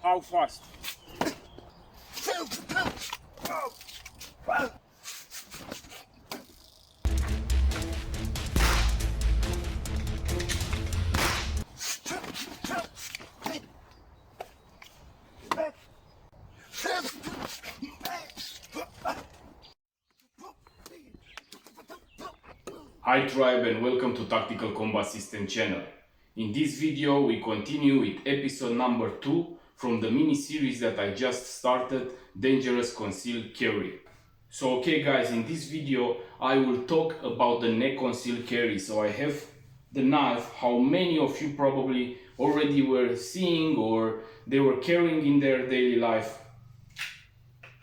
How fast? Hi tribe and welcome to Tactical Combat System channel. In this video we continue with episode number 2 from the mini series that I just started, Dangerous Conceal Carry. So okay guys, in this video I will talk about the neck conceal carry. So I have the knife, how many of you probably already were seeing or they were carrying in their daily life.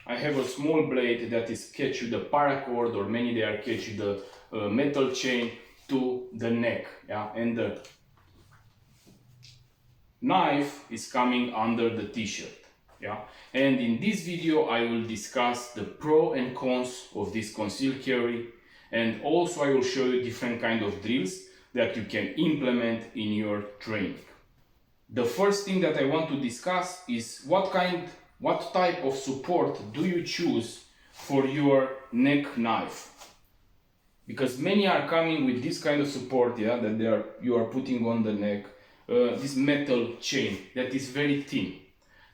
I have a small blade that is catch with the paracord, or many they are catch with the metal chain to the neck, yeah, and the knife is coming under the t-shirt, yeah. And in this video I will discuss the pro and cons of this conceal carry, and also I will show you different kind of drills that you can implement in your training. The first thing that I want to discuss is what type of support do you choose for your neck knife? Because many are coming with this kind of support, yeah, that you are putting on the neck, this metal chain that is very thin.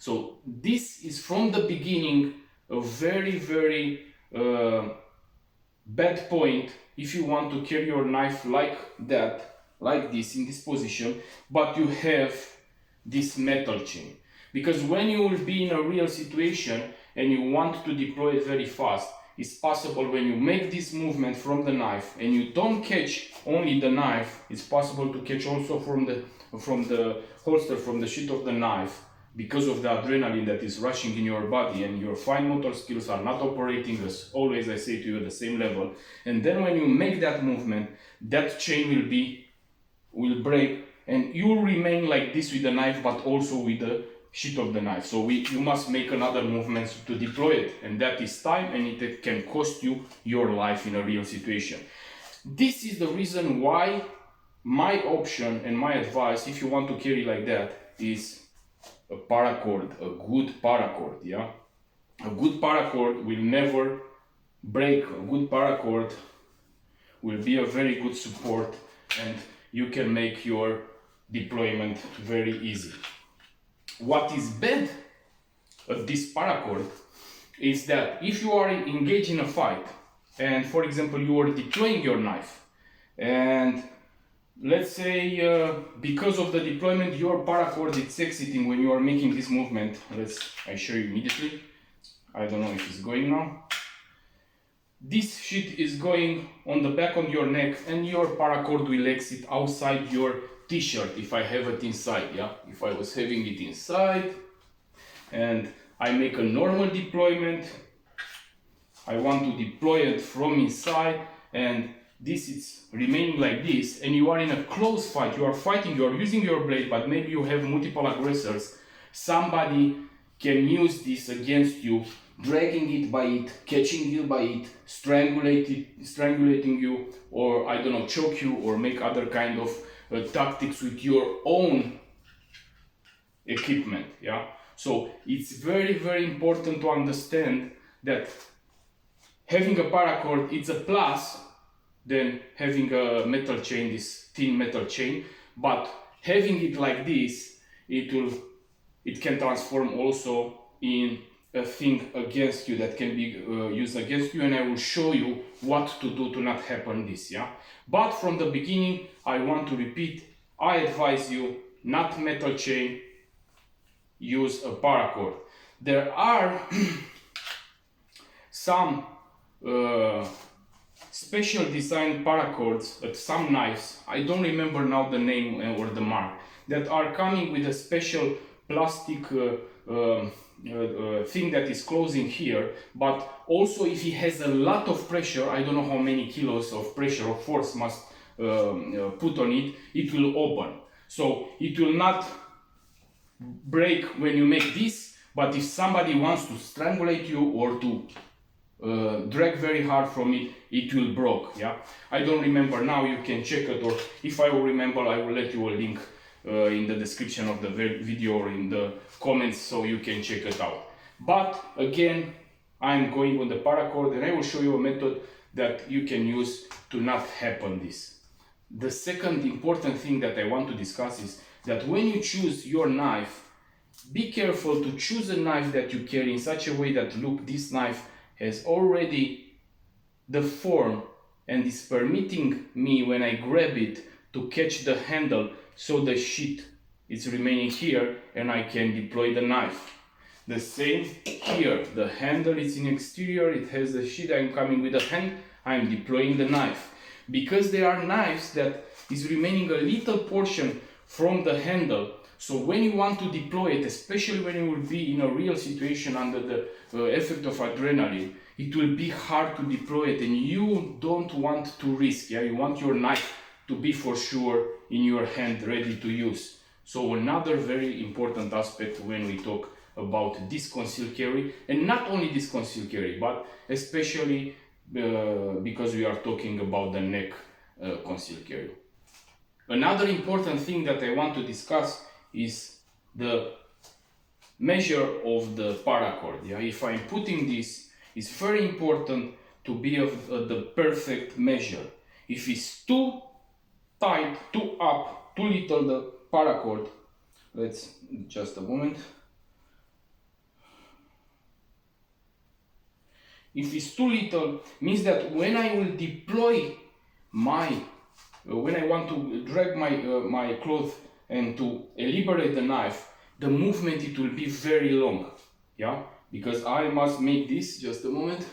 So this is from the beginning a very bad point if you want to carry your knife like that, like this, in this position, but you have this metal chain. Because when you will be in a real situation and you want to deploy it very fast, it's possible when you make this movement from the knife and you don't catch only the knife, it's possible to catch also from the holster, from the sheath of the knife, because of the adrenaline that is rushing in your body and your fine motor skills are not operating, as always I say to you, at the same level. And then when you make that movement, that chain will break and you will remain like this with the knife, but also with the sheath of the knife. So you must make another movement to deploy it, and that is time, and it can cost you your life in a real situation. This is the reason why my option and my advice, if you want to carry like that, is a paracord, a good paracord, yeah? A good paracord will never break. A good paracord will be a very good support, and you can make your deployment very easy. What is bad of this paracord is that if you are engaged in a fight and, for example, you are deploying your knife, and let's say because of the deployment your paracord is exiting when you are making this movement. I show you immediately. I don't know if it's going now. This sheet is going on the back of your neck and your paracord will exit outside your t-shirt if I have it inside, yeah? If I was having it inside and I make a normal deployment, I want to deploy it from inside, and this is remaining like this, and you are in a close fight, you are fighting, you are using your blade, but maybe you have multiple aggressors. Somebody can use this against you, dragging it by it, catching you by it, strangulating you, or I don't know, choke you, or make other kind of tactics with your own equipment, yeah? So it's very important to understand that having a paracord, it's a plus, than having a metal chain, this thin metal chain. But having it like this, it can transform also in a thing against you that can be used against you, and I will show you what to do to not happen this, yeah. But from the beginning, I want to repeat, I advise you not metal chain, use a paracord. There are some special design paracords at some knives, I don't remember now the name or the mark, that are coming with a special plastic thing that is closing here, but also if it has a lot of pressure, I don't know how many kilos of pressure or force must put on it, it will open. So it will not break when you make this, but if somebody wants to strangulate you or to drag very hard from it, it will break, yeah. I don't remember now, you can check it, or if I will remember, I will let you a link in the description of the video or in the comments so you can check it out. But again, I'm going on the paracord, and I will show you a method that you can use to not happen this. The second important thing that I want to discuss is that when you choose your knife, be careful to choose a knife that you carry in such a way that, look, this knife has already the form and is permitting me when I grab it to catch the handle, so the sheath is remaining here and I can deploy the knife. The same here, the handle is in exterior, it has the sheath, I'm coming with a hand, I'm deploying the knife. Because there are knives that is remaining a little portion from the handle, so when you want to deploy it, especially when you will be in a real situation under the effect of adrenaline, it will be hard to deploy it, and you don't want to risk, yeah? You want your knife to be for sure in your hand, ready to use. So another very important aspect when we talk about this concealed carry, and not only this concealed carry, but especially because we are talking about the neck concealed carry. Another important thing that I want to discuss is the measure of the paracord. Yeah? If I'm putting this, it's very important to be of the perfect measure. If it's too tight, too up, too little the paracord, let's just a moment. If it's too little, means that when I will deploy when I want to drag my cloth and to liberate the knife, the movement, it will be very long, yeah, because I must make this, just a moment,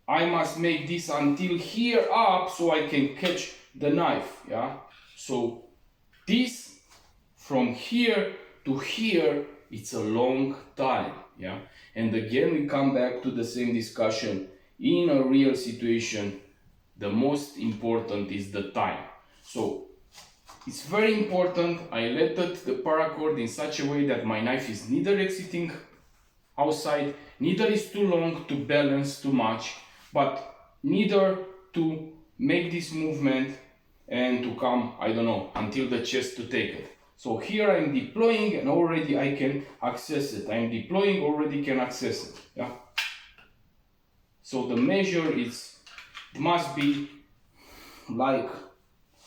I must make this until here up so I can catch the knife, yeah. So this from here to here, it's a long time, yeah. And again we come back to the same discussion. In a real situation, the most important is the time. So it's very important I let the paracord in such a way that my knife is neither exiting outside, neither is too long to balance too much, but neither to make this movement and to come, I don't know, until the chest to take it. So here I'm deploying and already I can access it. I'm deploying, already can access it. Yeah. So the measure must be like,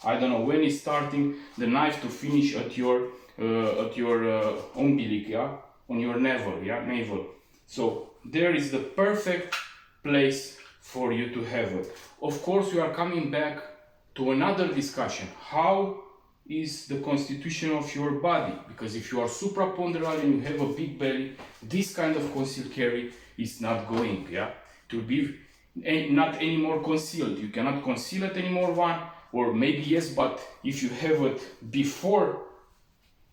I don't know, when it's starting the knife to finish at your umbilic, yeah, on your navel, yeah, navel. So there is the perfect place for you to have it. Of course, we are coming back to another discussion. How is the constitution of your body? Because if you are supraponderal and you have a big belly, this kind of concealed carry is not going, yeah, to be not anymore concealed. You cannot conceal it anymore, one, or maybe yes, but if you have it before,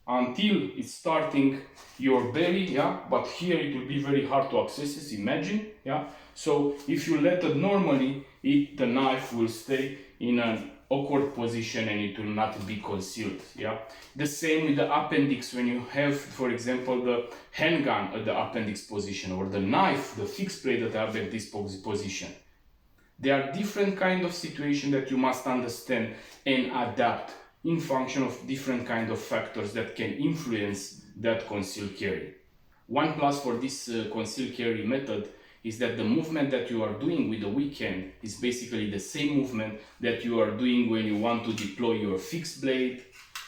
until it's starting your belly, yeah, but here it will be very hard to access it, imagine, yeah. So if you let it normally, the knife will stay in an awkward position and it will not be concealed, yeah. The same with the appendix, when you have, for example, the handgun at the appendix position, or the knife, the fixed blade at the appendix position. There are different kind of situations that you must understand and adapt in function of different kind of factors that can influence that concealed carry. One plus for this concealed carry method is that the movement that you are doing with the weak hand is basically the same movement that you are doing when you want to deploy your fixed blade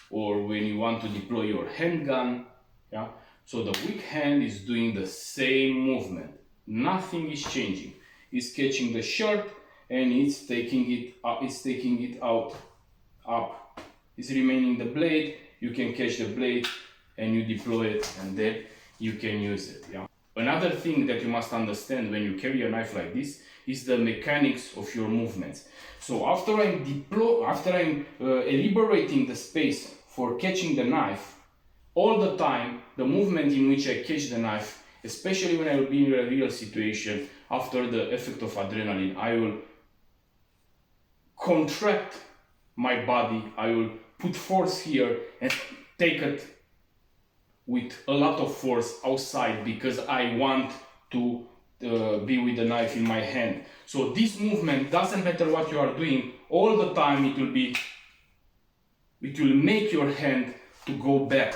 or when you want to deploy your handgun. Yeah? So the weak hand is doing the same movement. Nothing is changing. It's catching the shirt and it's taking it up, out, up. It's remaining the blade. You can catch the blade and you deploy it, and then you can use it. Yeah? Another thing that you must understand when you carry a knife like this is the mechanics of your movements. So after I'm liberating the space for catching the knife, all the time the movement in which I catch the knife, especially when I will be in a real situation after the effect of adrenaline, I will contract my body, I will put force here and take it with a lot of force outside because I want to be with the knife in my hand. So this movement, doesn't matter what you are doing, all the time it will make your hand to go back.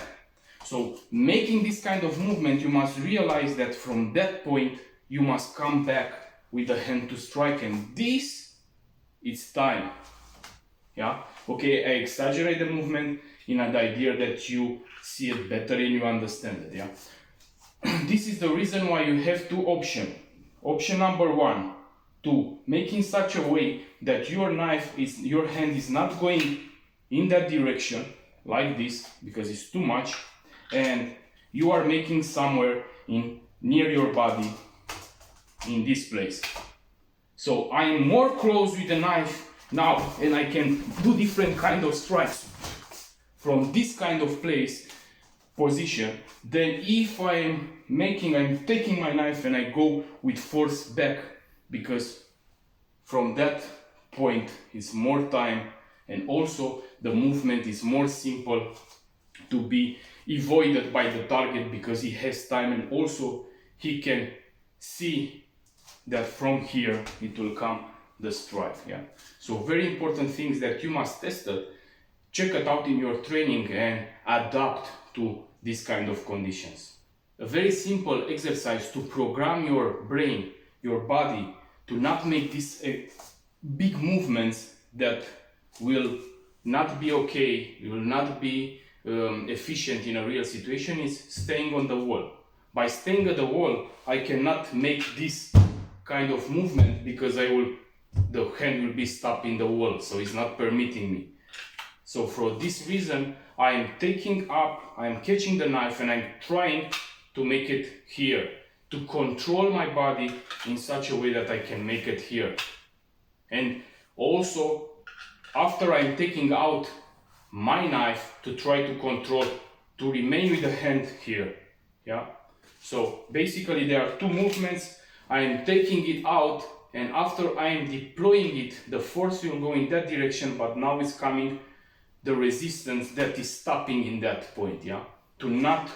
So making this kind of movement, you must realize that from that point you must come back with the hand to strike, and this, it's time. Yeah, okay, I exaggerate the movement in the idea that you see it better and you understand it. Yeah, this is the reason why you have two options. Option number one, to make in such a way that your hand is not going in that direction like this because it's too much, and you are making somewhere near your body in this place. So I am more close with the knife now, and I can do different kind of strikes from this kind of position than if I'm taking my knife and I go with force back, because from that point is more time, and also the movement is more simple to be avoided by the target because he has time, and also he can see that from here it will come the strike. Yeah, so very important things that you must test it, check it out in your training and adapt to these kind of conditions. A very simple exercise to program your brain, your body, to not make these big movements that will not be okay, will not be efficient in a real situation, is staying on the wall. By staying at the wall, I cannot make this kind of movement because the hand will be stuck in the wall, so it's not permitting me. So for this reason, I am taking up, I am catching the knife and I'm trying to make it here, to control my body in such a way that I can make it here. And also, after I'm taking out my knife, to try to control, to remain with the hand here. Yeah. So basically there are two movements. I am taking it out, and after I am deploying it, the force will go in that direction, but now it's coming the resistance that is stopping in that point. Yeah. To not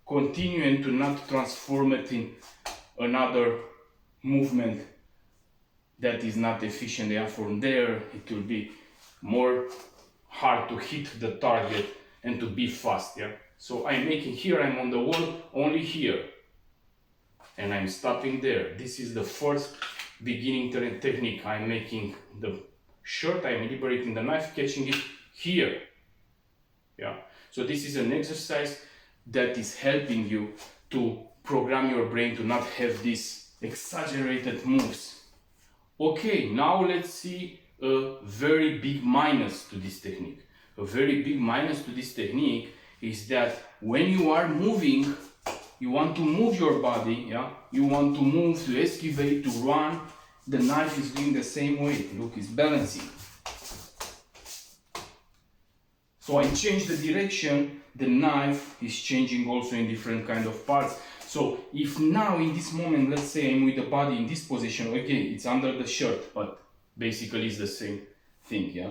continue and to not transform it in another movement that is not efficient. Yeah. From there it will be more hard to hit the target and to be fast. Yeah. So I'm making here, I'm on the wall, only here, and I'm stopping there. This is the first beginning technique. I'm making the shirt, I'm liberating the knife, catching it here. Yeah. So this is an exercise that is helping you to program your brain to not have these exaggerated moves. Okay, now let's see a very big minus to this technique. A very big minus to this technique is that when you are moving, you want to move your body, yeah? You want to move, to escalate, to run. The knife is doing the same way. Look, it's balancing. So I change the direction, the knife is changing also in different kind of parts. So if now in this moment, let's say I'm with the body in this position, okay, it's under the shirt, but basically it's the same thing, yeah?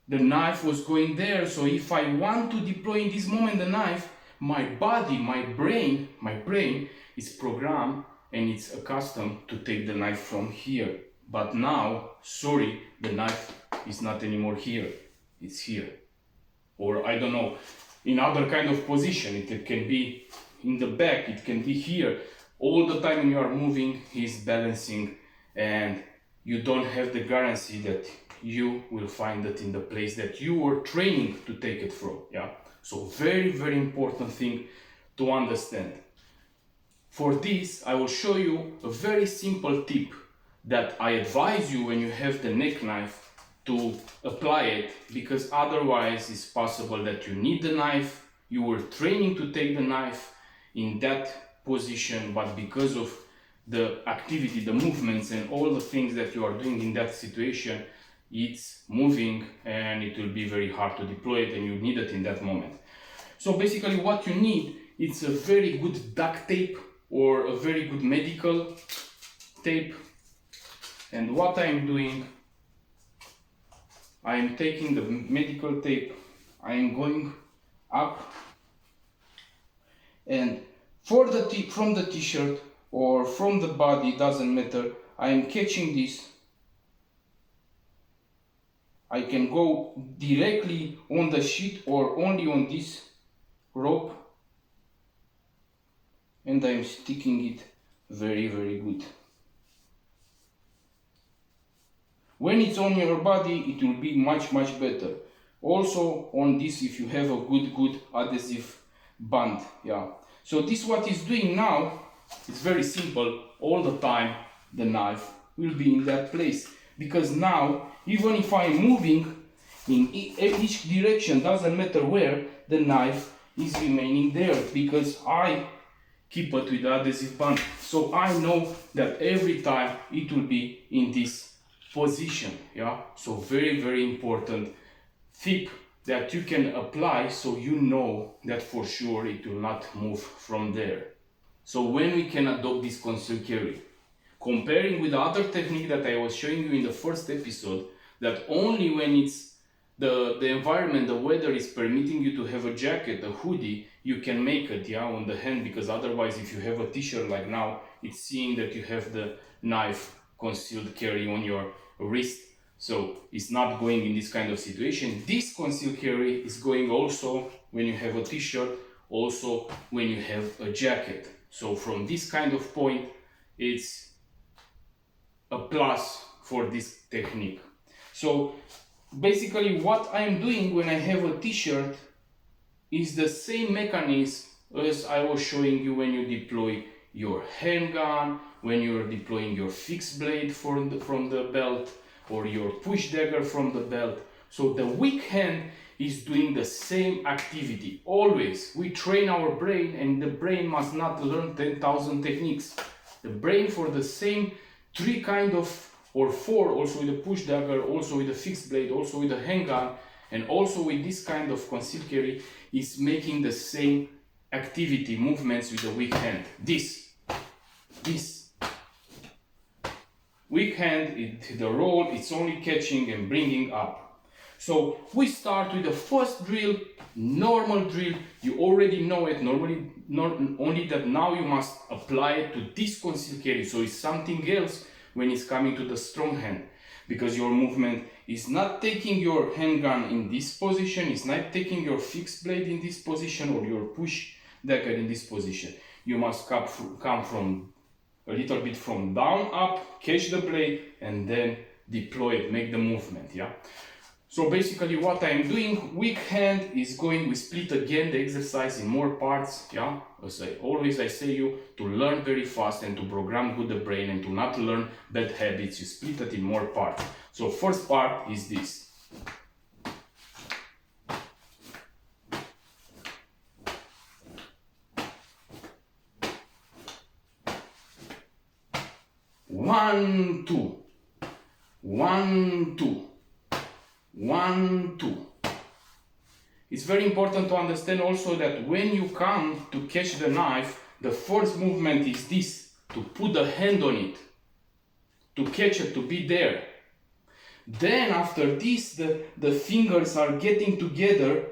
The knife was going there, so if I want to deploy in this moment the knife, my body, my brain is programmed and it's accustomed to take the knife from here. But now, sorry, the knife is not anymore here, it's here. Or I don't know, in other kind of position, it can be in the back, it can be here. all the time when you are moving, he's balancing, and you don't have the guarantee that you will find it in the place that you were training to take it from. Yeah, so very, very important thing to understand. For this, I will show you a very simple tip that I advise you when you have the neck knife to apply it, because otherwise it's possible that you need the knife, you were training to take the knife in that position, but because of the activity, the movements and all the things that you are doing in that situation, it's moving and it will be very hard to deploy it, and you need it in that moment. So basically what you need, it's a very good duct tape or a very good medical tape. And what I'm doing, I'm taking the medical tape, I'm going up, and for the from the t-shirt or from the body, doesn't matter, I'm catching this. I can go directly on the sheet or only on this rope, and I'm sticking it very, very good. When it's on your body, it will be much, much better. Also on this, if you have a good adhesive band. Yeah. So this what it's doing now, it's very simple. All the time the knife will be in that place, because now even if I'm moving in each direction, doesn't matter where, the knife is remaining there, because I keep it with the adhesive band. So I know that every time it will be in this position. Yeah, so very, very important tip that you can apply, so you know that for sure it will not move from there. So when we can adopt this conceal carry, comparing with the other technique that I was showing you in the first episode, that only when it's the environment, the weather is permitting you to have a jacket, a hoodie, you can make it, yeah, on the hand, because otherwise if you have a t-shirt like now, it's seeing that you have the knife concealed carry on your wrist, so it's not going in this kind of situation. This concealed carry is going also when you have a t-shirt, also when you have a jacket. So from this kind of point, it's a plus for this technique. So basically what I'm doing when I have a t-shirt is the same mechanism as I was showing you when you deploy your handgun, when you're deploying your fixed blade from the belt, or your push dagger from the belt. So the weak hand is doing the same activity. Always we train our brain, and the brain must not learn 10,000 techniques. The brain, for the same 3 kind of, or 4, also with the push dagger, also with the fixed blade, also with the handgun, and also with this kind of conceal carry, is making the same activity, movements with the weak hand. This weak hand, the roll, it's only catching and bringing up. So we start with the first drill, normal drill. You already know it, normally, not only that now you must apply it to this conceal carry. So it's something else when it's coming to the strong hand, because your movement is not taking your handgun in this position, it's not taking your fixed blade in this position, or your push dagger in this position. You must come from a little bit from down up, catch the blade, and then deploy it, make the movement. Yeah. So basically what I'm doing, weak hand is going, we split again the exercise in more parts. Yeah, as I say you, to learn very fast and to program good the brain and to not learn bad habits, you split it in more parts. So first part is this. One, two, 1, 2, 1, 2. It's very important to understand also that when you come to catch the knife, the first movement is this, to put the hand on it, to catch it, to be there. Then after this, the fingers are getting together,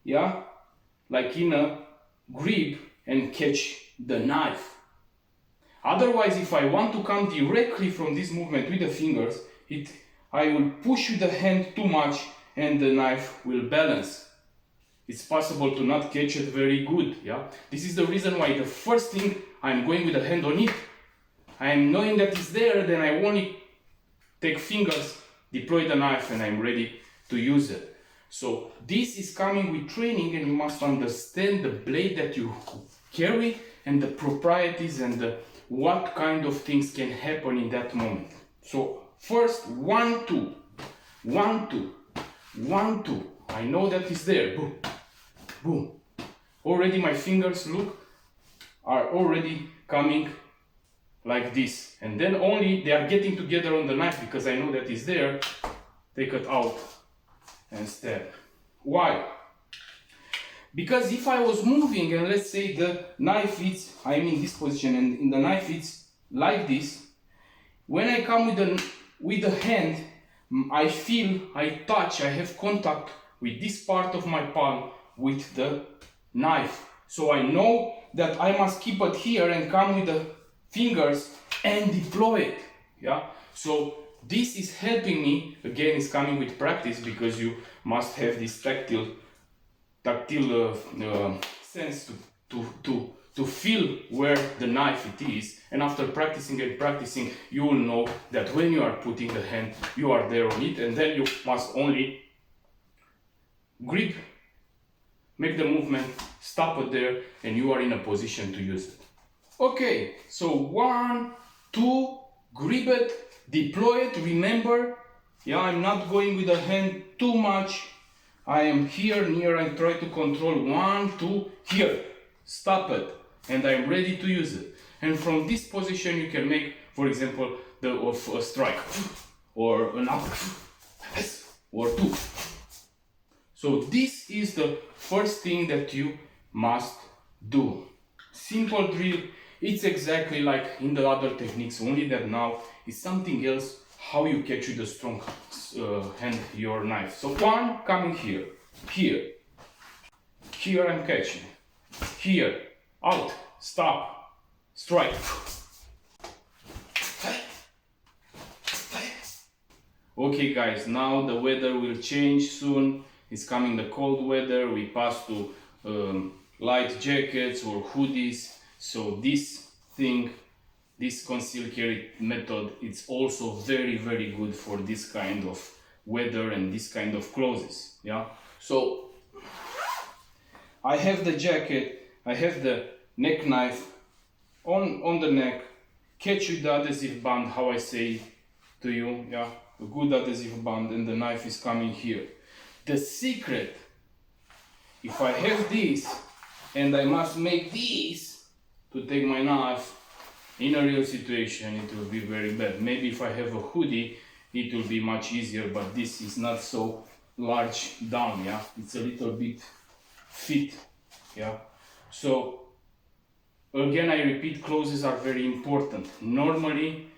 yeah, like in a grip, and catch the knife. Otherwise, if I want to come directly from this movement with the fingers, I will push with the hand too much and the knife will balance. It's possible to not catch it very good. Yeah, this is the reason why the first thing I'm going with the hand on it. I am knowing that it's there, then I only take fingers, deploy the knife, and I'm ready to use it. So this is coming with training, and you must understand the blade that you carry and the proprieties and what kind of things can happen in that moment. So first, 1, 2, 1, 2, 1, 2. I know that it's there. Boom, boom. Already my fingers, look, are already coming like this. And then only they are getting together on the knife because I know that it's there. Take it out and stab. Why? Because if I was moving and let's say the knife is, I'm in this position and the knife is like this, when I come with the hand, I feel, I touch, I have contact with this part of my palm with the knife. So I know that I must keep it here and come with the fingers and deploy it. Yeah. So this is helping me. Again, it's coming with practice because you must have this tactile sense to feel where the knife it is. And after practicing and practicing, you will know that when you are putting the hand, you are there on it, and then you must only grip, make the movement, stop it there, and you are in a position to use it. Okay, so 1, 2, grip it, deploy it. Remember, yeah, I'm not going with the hand too much. I am here near and try to control 1, 2, here, stop it, and I'm ready to use it. And from this position you can make, for example, a strike, or an up, or 2. So this is the first thing that you must do. Simple drill. It's exactly like in the other techniques, only that now is something else, how you catch with a strong hand your knife. So 1, coming here, here, here I'm catching, here, out, stop, strike. Okay guys, now the weather will change soon. It's coming the cold weather. We pass to light jackets or hoodies. So this thing, this conceal carry method, it's also very good for this kind of weather and this kind of clothes. Yeah. So I have the jacket, I have the neck knife on the neck, catch with the adhesive band, how I say to you, yeah, a good adhesive band, and the knife is coming here. The secret, if I have this and I must make this to take my knife, in a real situation it will be very bad. Maybe if I have a hoodie it will be much easier, but this is not so large down, yeah, it's a little bit fit, yeah. So again, I repeat, clothes are very important. Normally,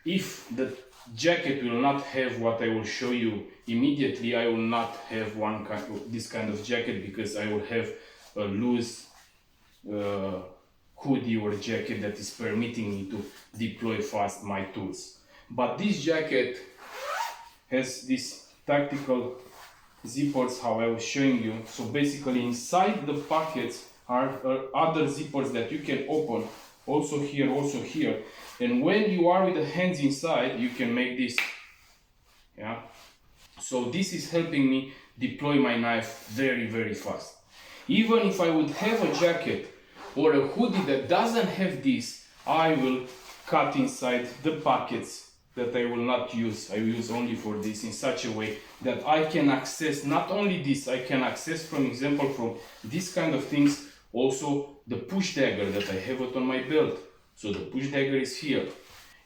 if the jacket will not have what I will show you immediately, I will not have this kind of jacket, because I will have a loose hoodie or jacket that is permitting me to deploy fast my tools. But this jacket has these tactical zippers, how I was showing you. So basically inside the pockets are other zippers that you can open, also here, and when you are with the hands inside you can make this, yeah. So this is helping me deploy my knife very fast. Even if I would have a jacket or a hoodie that doesn't have this, I will cut inside the pockets that I will not use. I will use only for this, in such a way that I can access not only this, I can access, for example, from this kind of things, also the push dagger that I have it on my belt. So the push dagger is here.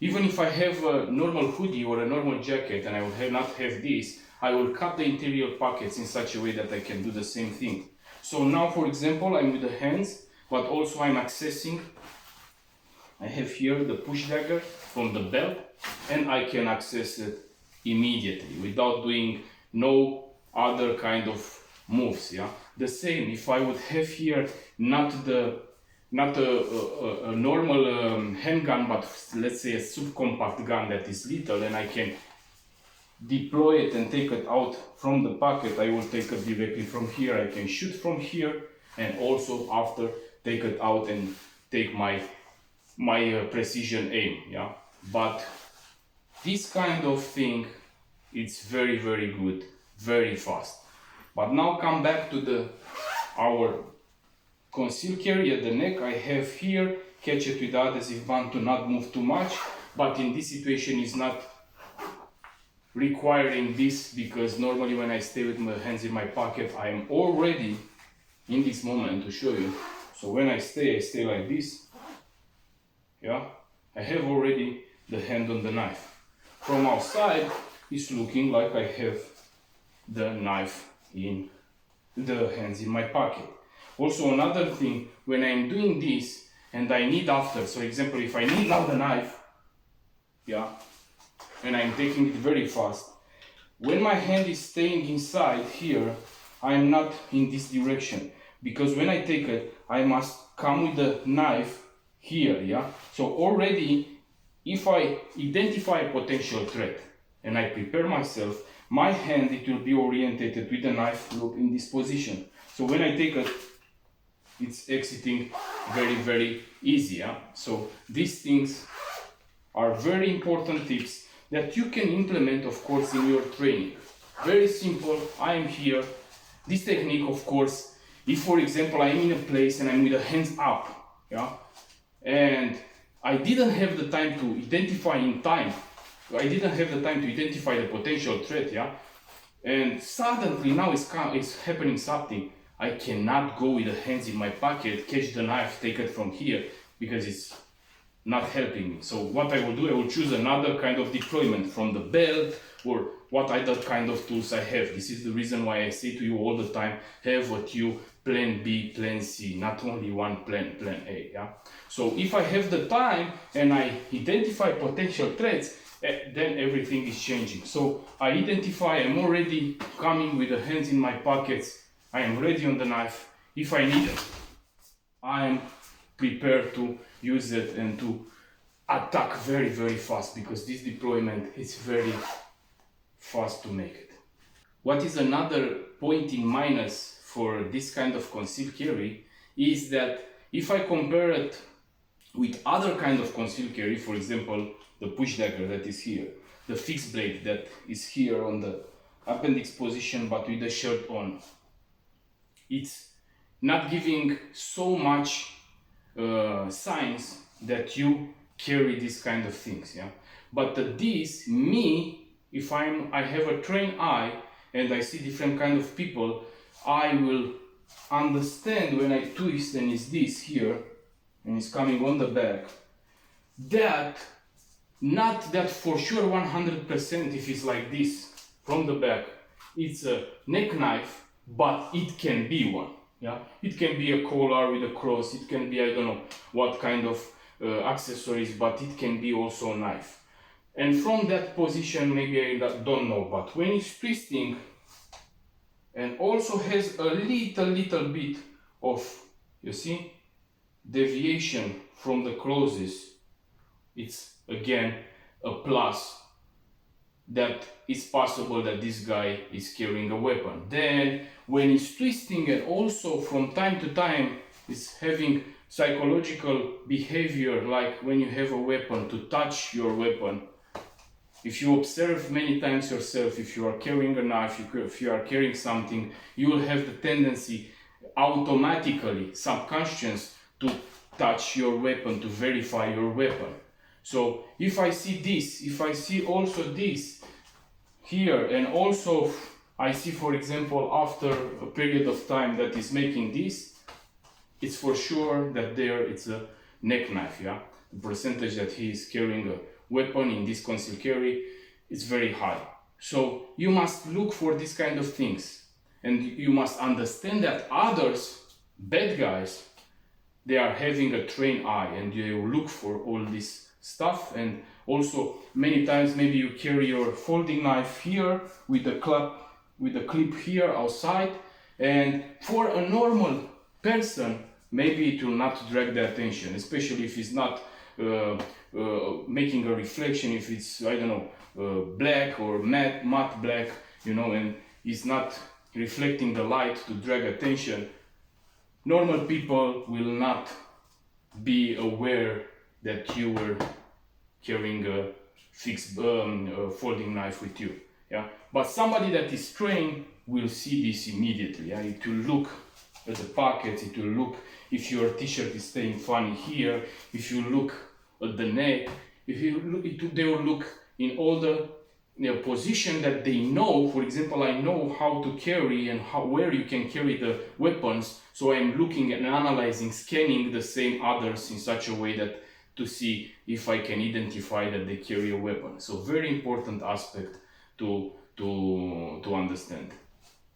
Even if I have a normal hoodie or a normal jacket and I will not have this, I will cut the interior pockets in such a way that I can do the same thing. So now, for example, I'm with the hands, but also I'm accessing, I have here the push dagger from the belt, and I can access it immediately without doing no other kind of moves, yeah. The same if I would have here not a normal handgun, but let's say a subcompact gun that is little, and I can deploy it and take it out from the pocket. I will take it directly from here, I can shoot from here, and also after take it out and take my my precision aim, yeah. But this kind of thing, it's very, very good, very fast. But now come back to our conceal carry at the neck. I have here, catch it with the adhesive band to not move too much, but in this situation is not requiring this, because normally when I stay with my hands in my pocket, I am already in this moment to show you. So when I stay like this, yeah, I have already the hand on the knife. From outside, it's looking like I have the knife in the hands in my pocket. Also, another thing, when I'm doing this and I need after, so example, if I need now the knife, yeah, and I'm taking it very fast, when my hand is staying inside here, I'm not in this direction, because when I take it, I must come with the knife here, yeah. So already, if I identify a potential threat and I prepare myself, my hand, it will be orientated with the knife, look, in this position. So when I take it, it's exiting very, very easy, yeah? So these things are very important tips that you can implement, of course, in your training. Very simple. I am here. This technique, of course, if for example I am in a place and I'm with the hands up, yeah, and I didn't have the time to identify in time, I didn't have the time to identify the potential threat, yeah, and suddenly now it's happening something, I cannot go with the hands in my pocket, catch the knife, take it from here, because it's not helping me. So what I will do, I will choose another kind of deployment from the belt or what other kind of tools I have. This is the reason why I say to you all the time, have what you plan B, plan C, not only one plan, plan A, yeah? So if I have the time and I identify potential threats, then everything is changing. So I identify, I'm already coming with the hands in my pockets, I am ready on the knife. If I need it, I am prepared to use it and to attack very, very fast, because this deployment is very fast to make it. What is another point in minus for this kind of concealed carry is that if I compare it with other kind of concealed carry, for example, the push dagger that is here, the fixed blade that is here on the appendix position but with the shirt on, it's not giving so much signs that you carry these kind of things, yeah. But this, me, if I have a trained eye and I see different kind of people, I will understand when I twist and it's this here and it's coming on the back, that not that for sure 100% if it's like this from the back, it's a neck knife, but it can be one. Yeah, it can be a collar with a cross, it can be, I don't know what kind of accessories, but it can be also a knife. And from that position, maybe I don't know, but when it's twisting and also has a little bit of, you see, deviation from the closes, it's again a plus that it's possible that this guy is carrying a weapon. Then when he's twisting and also from time to time is having psychological behavior, like when you have a weapon, to touch your weapon. If you observe many times yourself, if you are carrying a knife, if you are carrying something, you will have the tendency automatically, subconscious, to touch your weapon, to verify your weapon. So if I see this, if I see also this here, and also I see, for example, after a period of time that is making this, it's for sure that there it's a neck knife, yeah? The percentage that he is carrying a weapon in this concealed carry is very high. So you must look for these kind of things, and you must understand that others, bad guys, they are having a trained eye and they will look for all this stuff. And also many times maybe you carry your folding knife here with the clip here outside, and for a normal person maybe it will not drag the attention, especially if it's not making a reflection, if it's, I don't know, black or matte black, you know, and it's not reflecting the light to drag attention. Normal people will not be aware that you were carrying a fixed folding knife with you. Yeah, but somebody that is trained will see this immediately. Yeah, it will look at the pockets, it will look if your t-shirt is staying funny here, if you look at the neck, if you look, they will look in all the position that they know. For example, I know how to carry and where you can carry the weapons, so I'm looking and analyzing, scanning the same others in such a way that to see if I can identify that they carry a weapon. So very important aspect to understand.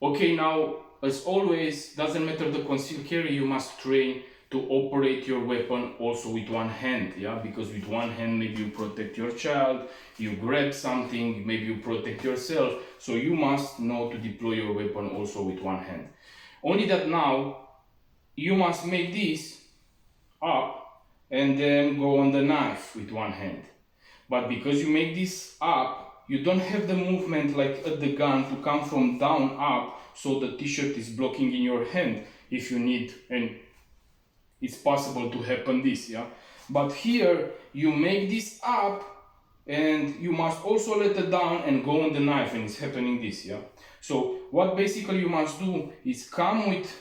Okay, now as always, doesn't matter the concealed carry, you must train to operate your weapon also with one hand, yeah, because with one hand maybe you protect your child, you grab something, maybe you protect yourself, so you must know to deploy your weapon also with one hand. Only that now you must make this up and then go on the knife with one hand. But because you make this up, you don't have the movement like at the gun to come from down up, so the t-shirt is blocking in your hand if you need, and it's possible to happen this, yeah. But here you make this up and you must also let it down and go on the knife, and it's happening this, yeah. So what basically you must do is come with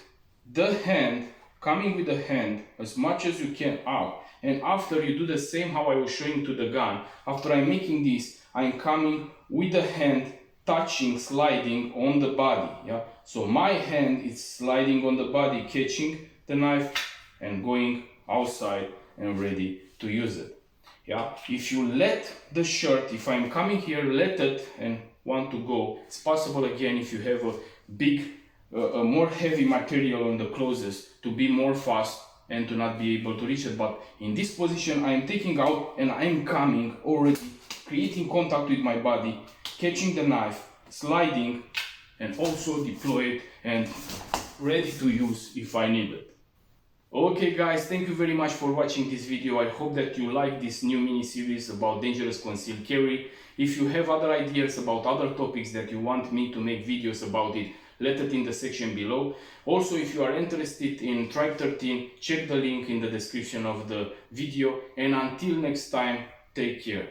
the hand, coming with the hand as much as you can up, and after you do the same how I was showing to the gun. After I'm making this, I'm coming with the hand, touching, sliding on the body, yeah. So my hand is sliding on the body, catching the knife and going outside and ready to use it, yeah. If you let the shirt, if I'm coming here, let it and want to go, it's possible again if you have a big a more heavy material on the clothes to be more fast and to not be able to reach it. But in this position I am taking out and I'm coming already, creating contact with my body, catching the knife, sliding, and also deploy it and ready to use if I need it. Okay guys, thank you very much for watching this video. I hope that you like this new mini series about dangerous concealed carry. If you have other ideas about other topics that you want me to make videos about it, let it in the section below. Also, if you are interested in Tribe 13, check the link in the description of the video, and until next time, take care.